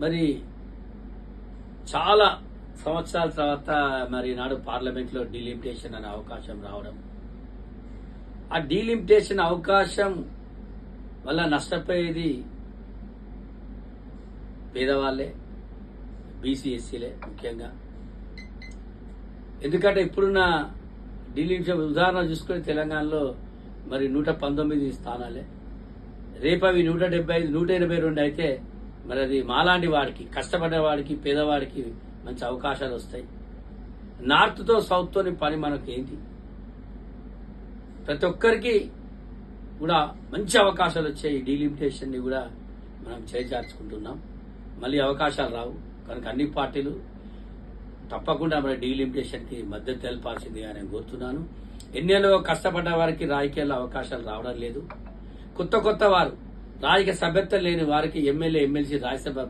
మరి చాలా సంవత్సరాల తర్వాత మరి నాడు పార్లమెంట్ లో డీలిమిటేషన్ అనే అవకాశం రావడం, ఆ డీలిమిటేషన్ అవకాశం వల్ల నష్టపోయేది పేదవాళ్లే, బీసీ ఎస్సీలే ముఖ్యంగా. ఎందుకంటే ఇప్పుడున్న డీలిమిటేషన్ ఉదాహరణ చూసుకుని తెలంగాణలో మరి 119 స్థానాలే, రేపు అవి 175, 182 అయితే మరి అది మాలాంటి వాడికి, కష్టపడ్డ వాడికి, పేదవాడికి మంచి అవకాశాలు వస్తాయి. నార్త్ తో సౌత్ తోని పని మనకు ఏంటి? ప్రతి ఒక్కరికి కూడా మంచి అవకాశాలు వచ్చాయి. ఈ డీలిమిటేషన్ ని కూడా మనం చేజార్చుకుంటున్నాం. మళ్ళీ అవకాశాలు రావు కనుక అన్ని పార్టీలు తప్పకుండా మరి డీలిమిటేషన్ కి మద్దతు తెలపాల్సిందిగా నేను కోరుతున్నాను. ఎన్నేళ్ళలో కష్టపడ్డ వారికి రాజకీయాల్లో అవకాశాలు రావడం లేదు. కొత్త వారు రాజకీయ సభ్యత్వం లేని వారికి ఎమ్మెల్యే, ఎమ్మెల్సీ, రాజ్యసభ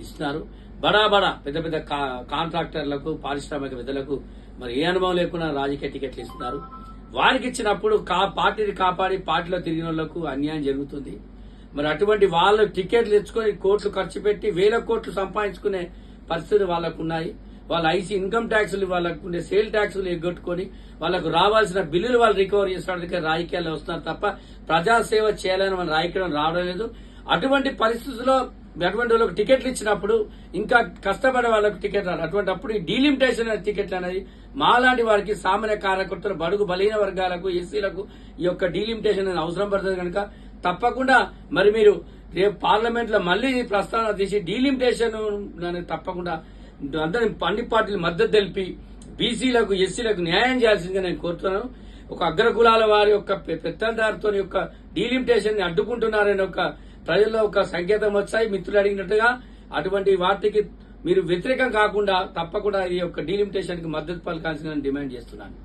ఇస్తున్నారు. బడా పెద్ద కాంట్రాక్టర్లకు, పారిశ్రామికవేత్తలకు మరి ఏ అనుభవం లేకుండా రాజకీయ టికెట్లు ఇస్తున్నారు. వారికి ఇచ్చినప్పుడు పార్టీని కాపాడి పార్టీలో తిరిగిన వాళ్లకు అన్యాయం జరుగుతుంది. మరి అటువంటి వాళ్ళు టికెట్లు తెచ్చుకొని కోట్లు ఖర్చు పెట్టి 1000 కోట్లు సంపాదించుకునే పరిస్థితులు వాళ్ళకు ఉన్నాయి. వాళ్ళ ఐసీ ఇన్కమ్ ట్యాక్సులు, వాళ్ళకు ఉండే సేల్ ట్యాక్సులు ఎగ్గొట్టుకొని వాళ్ళకు రావాల్సిన బిల్లులు వాళ్ళు రికవర్ చేసుకోవడానికి రాజకీయాల్లో వస్తున్నారు తప్ప ప్రజాసేవ చేయాలని మన రాజకీయం రావడం లేదు. అటువంటి పరిస్థితుల్లో అటువంటి వాళ్ళకు టికెట్లు ఇచ్చినప్పుడు ఇంకా కష్టపడే వాళ్ళకు టికెట్ రాదు. అటువంటిప్పుడు ఈ డీలిమిటేషన్ టికెట్లు అనేది మాలాంటి వారికి, సామాన్య కార్యకర్తలు, బడుగు బలహీన వర్గాలకు, ఎస్సీలకు ఈ యొక్క డీలిమిటేషన్ అనేది అవసరం పడుతుంది కనుక తప్పకుండా మరి మీరు రేపు పార్లమెంట్ లో మళ్లీ ప్రస్తావన తీసి డీలిమిటేషన్ అనేది తప్పకుండా అందరి అన్ని పార్టీలు మద్దతు తెలిపి బీసీలకు, ఎస్సీలకు న్యాయం చేయాల్సిందిగా నేను కోరుతున్నాను. ఒక అగ్రకులాల వారి యొక్క పెత్తందారితో యొక్క డీలిమిటేషన్ ని అడ్డుకుంటున్నారని ఒక ప్రజల్లో ఒక సంకేతం వచ్చాయి. మిత్రులు అడిగినట్టుగా అటువంటి వాటికి మీరు వ్యతిరేకం కాకుండా తప్పకుండా ఈ యొక్క డీలిమిటేషన్ కి మద్దతు పలకాల్సిందని డిమాండ్ చేస్తున్నాను.